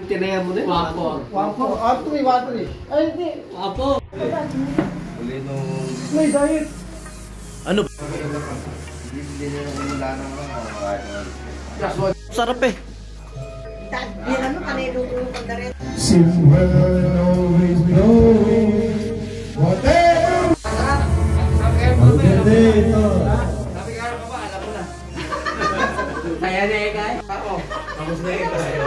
tinayan mo na yun. Wapo. Ay, hindi. Wapo. Uli nung... May diet. Ano? Hindi nyo nung wala naman. Sarap eh. Yan ano, kanilutulong ka na rin. Kaya na eh, kaya? Ako. Tapos na eh, kaya.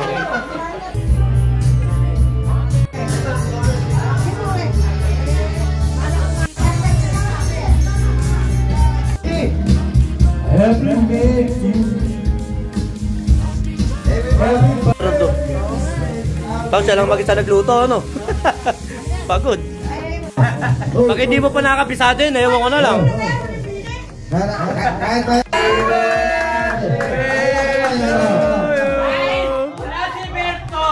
Sarap to. Tapos siya lang mag-isa nagluto, ano? Pagod. Pag hindi mo pa nakabisado yun, ewan ko na lang. Wala si Berto!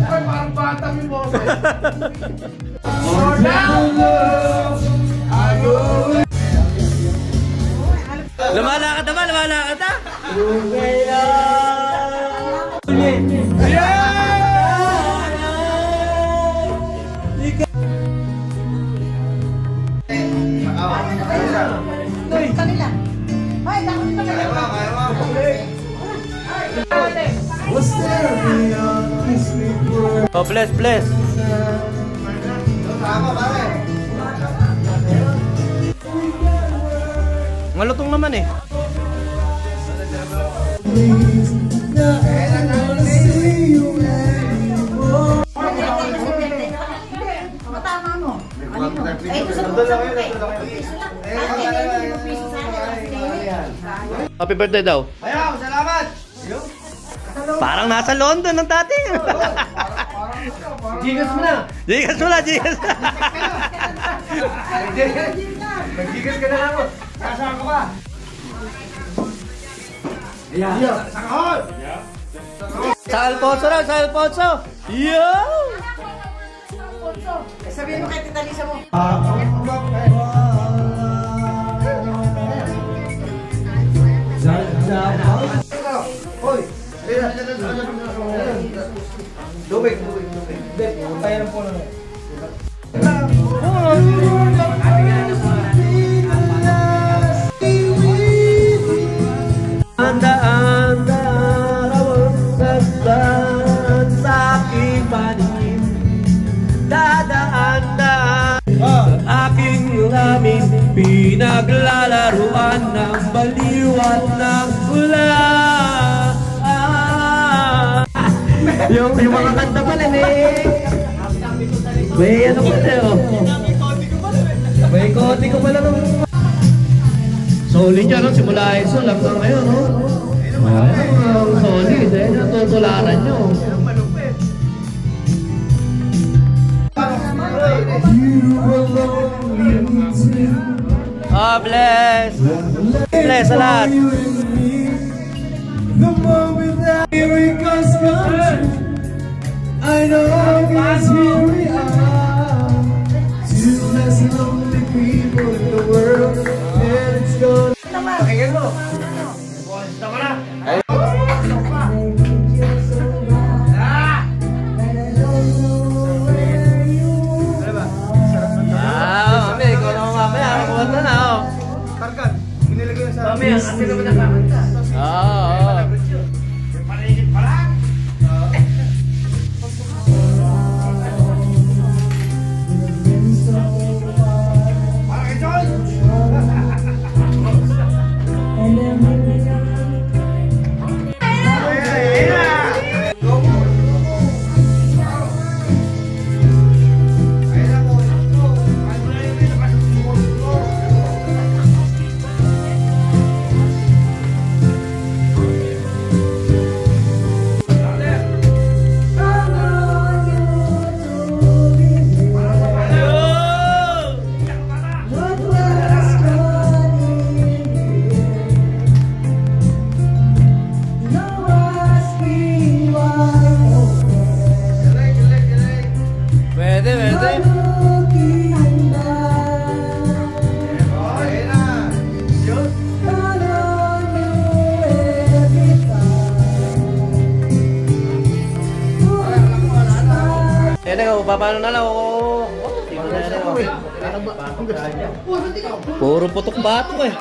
Parang batang yung boses. Lumalakad naman, lumalakad na. Kanila. Hoy, takot na kanila. Oh, bless, bless. Malutong naman eh. Matama mo. Ay, ito sa Happy birthday daw. Ayaw, salamat! Parang nasa London ng dati. Gigas mo na! Jigas mo na, jigas. Nag-gigas ka na lang mo. Kasama ka ba? Ayan. Sakahol! Sa Alfonso raw, sa Alfonso. Yo! Sabihin mo kay Tita Lisa mo. Hoy! Dubig. Bayaran po na. Anda-anda rawang sasdan sa aking paningin. Dadaan-daan sa aking lamin, pinaglalaruan ng baliwat ng ulan. Yung mga kanta pala may ano pala oh. May kote ko pala nung solid yan, no? Simula ISO lang na ngayon, no? Solid, eh. Natutularan nyo. Oh, bless! Bless sa lahat! The moment that miracles come, I know it's here we are. Two less lonely people in the world, and it's gonna... Pakinggan mo! Tama na! Mami, ikaw naman mamaya. Kuwanta na, oh. Tarkan, minilagay yung sa... Mamaya, kasi naman nakakanta. Oo. Paligid pa lang! Para kay John! Teka, paano na lang ako? Puro putok batok eh.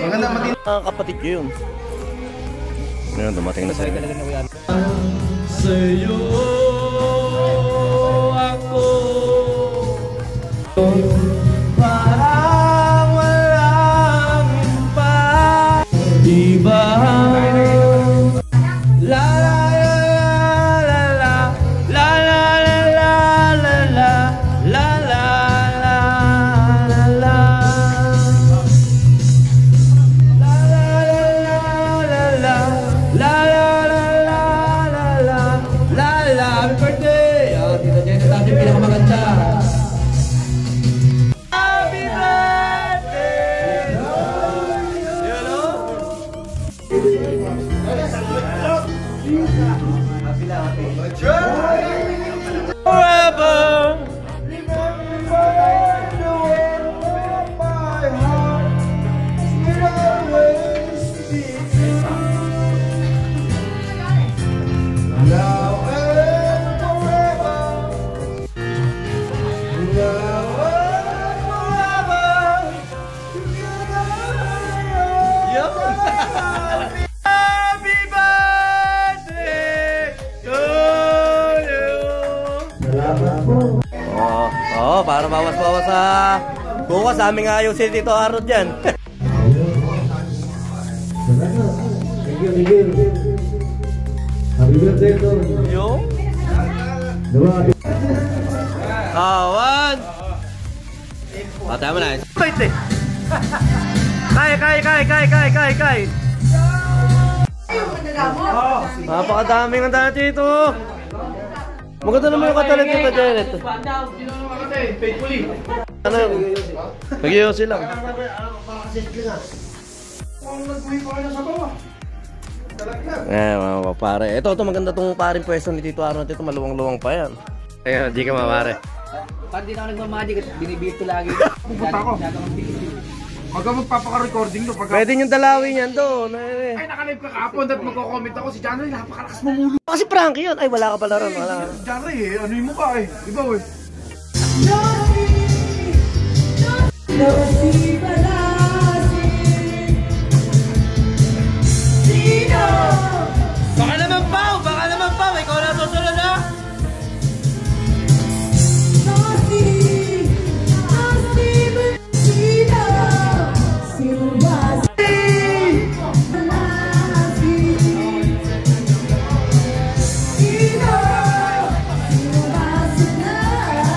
Maganda matin. Ang kapatid ko yun. Ngayon, dumating na sa'yo. Sa'yo ako parang walang iba. Diba? La la la la la la la la la la la la la la. Happy birthday! Oh, Tita Janet natin pinakamaganda. Happy birthday! Yun o? Forever! Happy birthday to you. Oo, para bawas-bawas sa bukas. Aming ayaw si Tito Arnold dyan. Happy birthday to Yung? Awan! Tama na. Wait eh! Kay! Napakadaming ang dati ito. Maganda naman yung katalit nito, Janet. Ano yun? Nag-iossi lang. Mga pare. Ito maganda tong paring pwesto ni Tito Arnold. Ito maluwang-luwang pa yan. Ayun, di ka mapare. Pag di na ako nagmamagic at binibito lagi. Pupunta ako. Pagka magpapaka-recording to, pagka... Pwede yung dalawin yan doon. Ay, nakalive ka kapon at magko-comment ako. Si Janray, napakalakas mamulo. Kasi Frankie yun. Ay, wala ka pala ron. Wala. Janray eh, ano yung mukha eh. Iba eh. Baka naman Pao! Ikaw na susunod ha!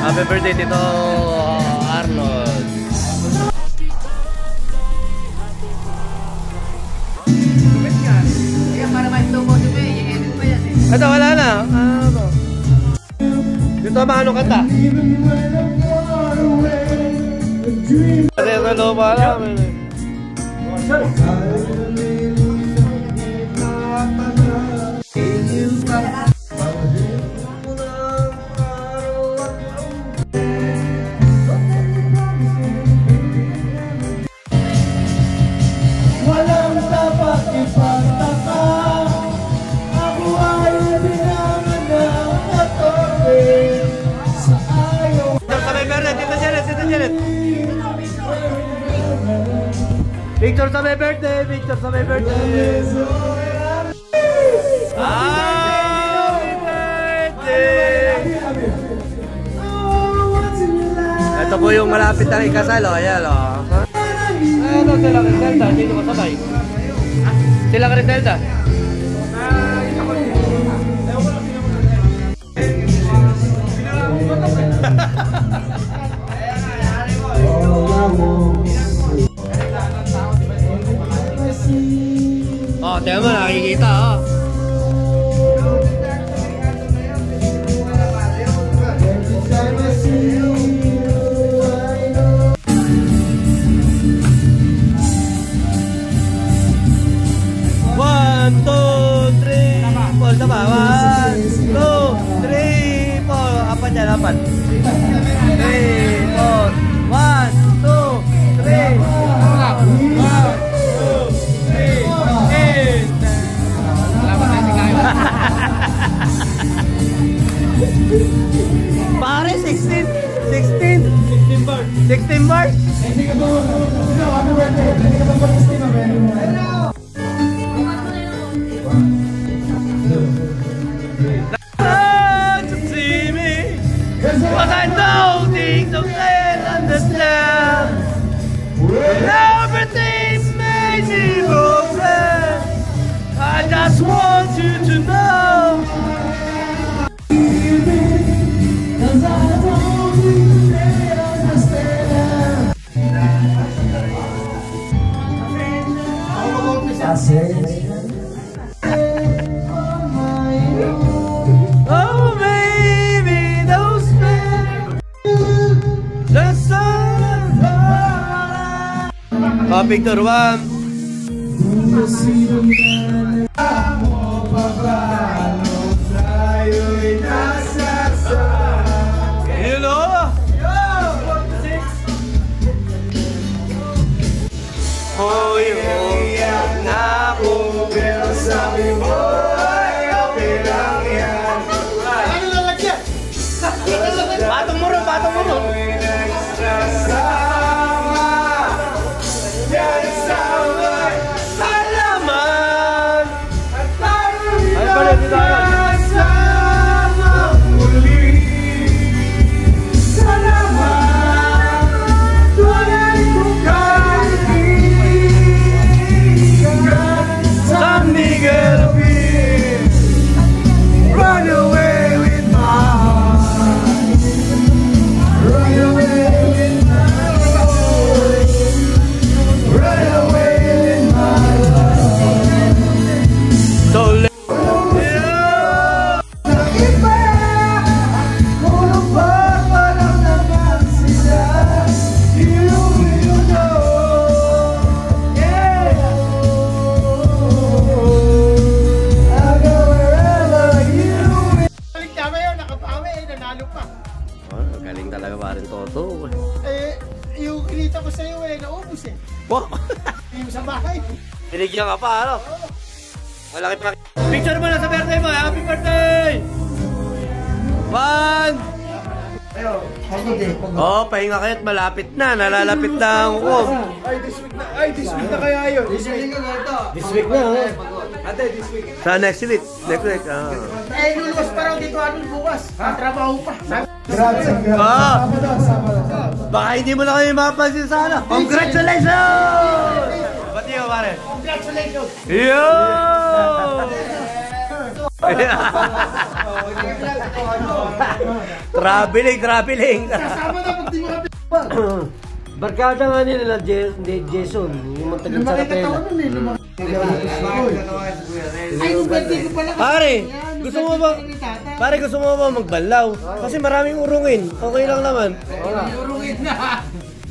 Happy birthday Tito Arnold. Kaya para ma-slow motion mo i-edit pa yan eh. Ito wala na. Dito maano kanta? Ito pa alam. Walang dapat ipagtaka. Ako ay pinanganak at order sa ayaw. Tito Janet. Picture sa my birthday. Happy birthday! Ito po yung malapit na ikasal, o. Ayan, o. Ano, sila Criselda? Dito ka sabay. Sila Criselda? Oh, tiyan mo, nakikita, oh. One, two, three, four. Tama. 1, 2, 3, 4. Apat yan, apat. 3, 4. 1, 2, 3. 1, 2, 3, 8. I say, Oh, baby, those men, the sun. Victor, one. You know? Oh, iyak na ako, pero sabi mo ay okay lang yan. Ano lalagyan? Patong mo rin, patong mo rin. Salamat! Ay, pala, dito tayo. Someday gonna be run away with my heart, run away with my heart, run away with my heart. So let galing talaga pa rin Toto. Eh, yung kinita ko sa'yo naubos eh. Wow! Yung sa bahay. Binigyan ka pa, ano? Malaki pa. Picture mo na sa birthday mo. Happy birthday! One! Oh, pahinga kayo at malapit na. Nalalapit na ang hukom. This week na kaya yun. This week na, ha? Ate, this week. Sa next week. Next week. Eh, luluwas pa raw dito anong bukas. Trabaho pa. grabe. Baka hindi mo na kayo mapapansin sana. Congratulations! Ba't yun, pare? Congratulations! Yo! Traveling. Kasama na pag di mo Barkada nga nila Jason, yung matagal sa kapela. Ay, yung birthday ko pala. Pare, gusto mo ba magbanlaw? Kasi maraming urungin. Okay lang naman. Urungin na.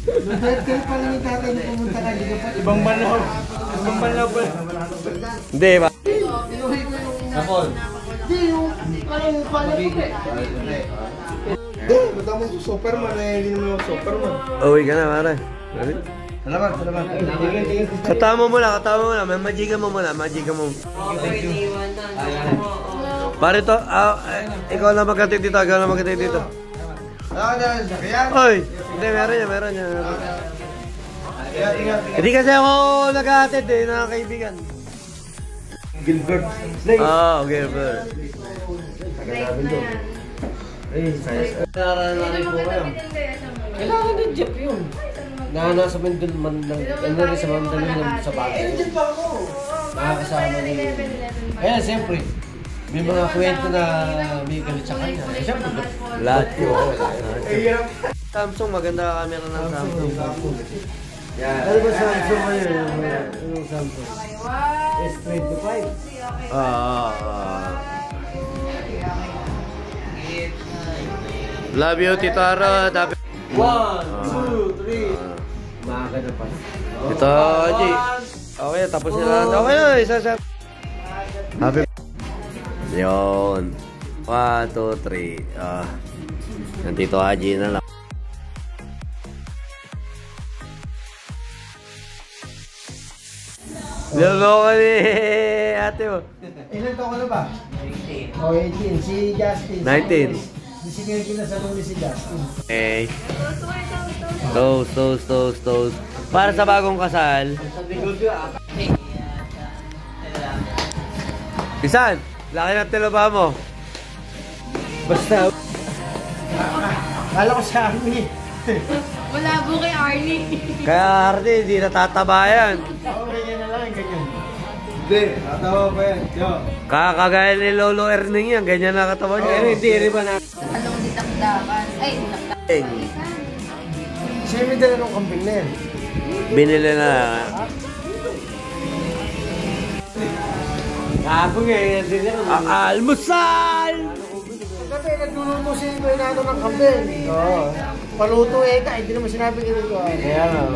Yung birthday pala ni tatay na pumunta ka. Ibang banlaw. Ibang banlaw pa. Hindi ba? Inuhi ko yung... Kapon. Hindi, yung... Parang pala ko eh. Hindi, ba't mo Superman eh, hindi naman ako Superman. Uwi ka na, pare. Salamat. Katama mo na. May majiga mo muna. Pare to, ikaw na magkatid dito. Oy, hindi, meron niya. Hindi kasi ako nag-aatid na kaibigan. Gilbert. Gilbert. Nararamdaman ko kayo. Kailangan ng jeep yun. Nasa Mandaluyong sa Mandaluyong sa bagay. Nakakasama niyo. Kaya siyempre, may mga kwento na may galit sa kanya. Siyempre, lahat ko. Samsung, maganda ka camera ng Samsung. Ano ba Samsung ngayon? Anong Samsung? S25. Love you, Titara. 1, 2, 3. Maaga na pa. Ito, G. Okay, tapos na. Okay na, isa. Happy. Yun. 1, 2, 3. Nandito, Haji na lang. Lalo ka ni ate mo. Ilan taon ka na ba? 18. Oh, 18. Si Justin. 19. Sinigil ko na sa nung si Justin. Okay. Toast. Para sa bagong kasal. Pisan, laki ng tilaba mo. Basta. Kala ko sa army. Wala po kay Arnie. Kaya Arnie, hindi natataba yan. Okay, yan na lang, ganyan. Hindi, natawa pa yan. Yo. Kakagaya ni Lolo Erning yan, ganyan na katawan niya. Hindi ba na? Anong nitakdakan? Ay, nitakdakan. Siya may dala ng kambing na yan. Binili na. Kapag eh, almusal! Pagkabi, nagluluto si Bernardo ng kambing. Oo. Paluto eh ka, hindi naman sinabi ko. Kaya nga.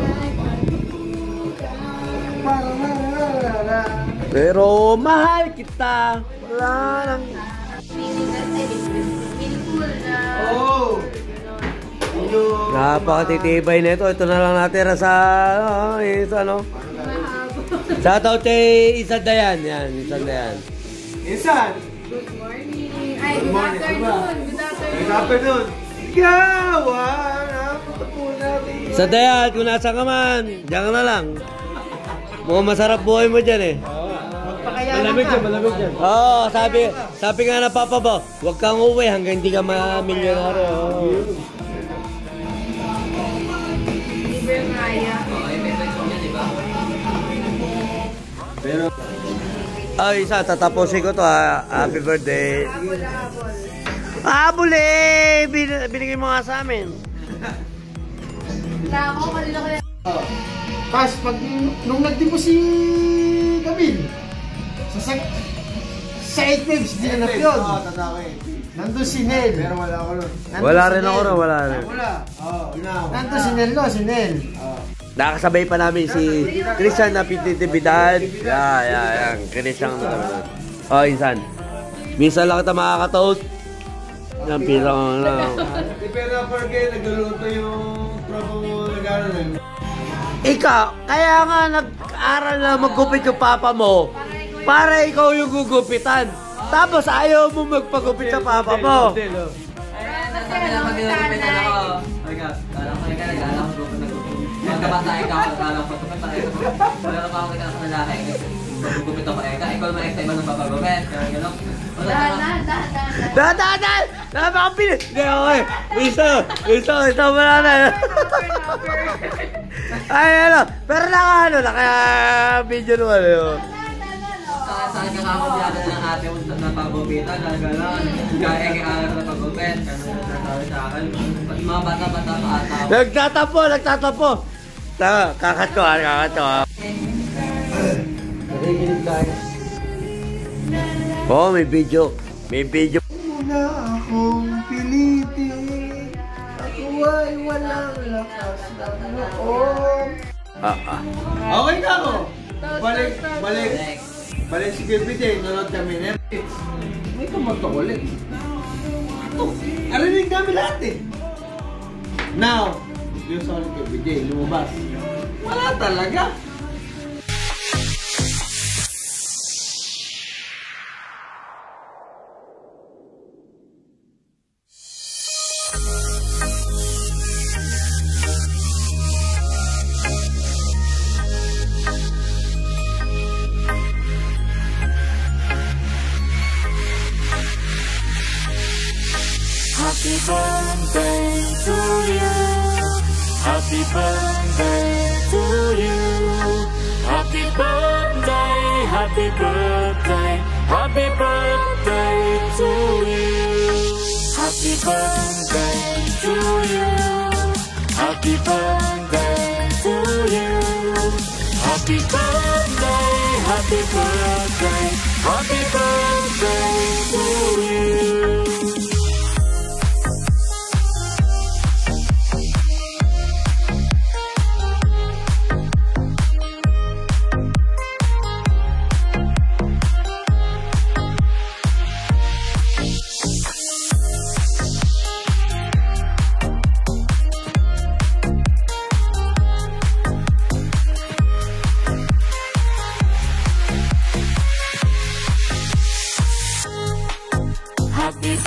Para. Pero mahal kita. Wala nang... Meaningful na. Oh! Napakatitibay na ito. Ito na lang natira sa... ano? Shoutout kay Isan Dayan. Yan, Isan Dayan. Insan! Good morning. Ay, good afternoon. Good afternoon! Gawa! Napunta po natin. Isan Dayan, kung nasa ka man, diyan ka na lang. Mukhang masarap buhay mo dyan eh. Malamig dyan. Oo, sabi nga na Papa Bo, huwag kang uwi hanggang hindi ka ma-milyonaryo. Libre yung kaya. Pero... Ay, isa, tatapusin ko to ha. Happy birthday. Habol eh! Binigay mo nga sa amin. Na ako, kanina ko yan. Pas, nung nagdipo si Camille, sa 8 waves, dinanap yun. Oo, tatako eh. Nandun si Nel. Pero wala ako nun. Wala rin ako rin, wala rin. Wala. Nandun si Nel, no? Si Nel. Nakasabay pa namin si Christian na pititibidad. Yan. Christian na namin. Oh, Insan. Minsan lang kita makakataot. Yan, pirang lang. Di pero porque nagluluto yung propo nag-ano na yun. Ikaw, kaya nga nag-aral na maggupit yung papa mo para ikaw yung gugupitan. Tapos ayaw mo magpagupit sa papa mo. Kasi ano, Magkabatay ka ako, alam ko, wala na pa ako nagkakas na lahat. Magugupit ako eka, ikaw naman eka, iba nang papagupit. Gano'n. Dahan! Napakapilit! Hindi, okay. Isa, wala na. Ay, ano. Pero naka-video naman yun. Saan ka kakapiyada ng ate mo na pagupitan, gano'n. Kaya eka alam na pagupit. Sabi sa akin, mga bata-bata pa ata. Nagtatapo. Kakatuwa. Nakikinig tayo. Oo, may video. Muna akong pilitin, ako ay walang lakas ng loob. Okay ka ako. Balik si Kipite, nunod kami na. May kamanto ulit. Arinig namin lahat eh. Now, yung sa ulit Kipite, lumabas. Wala talaga. Happy birthday to you. Happy birthday to you. Happy birthday, happy birthday, happy birthday to you. Happy birthday to you. Happy birthday to you. Happy birthday, happy birthday, happy birthday to you. Happy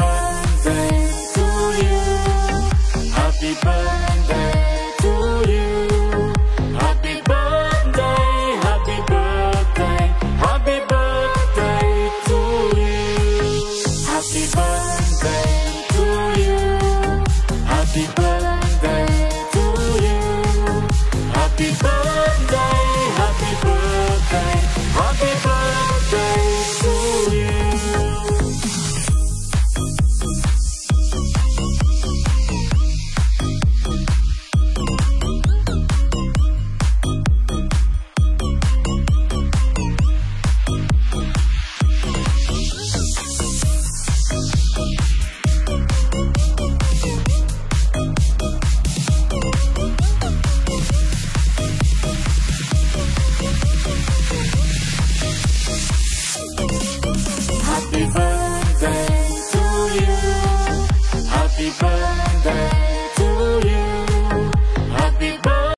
birthday.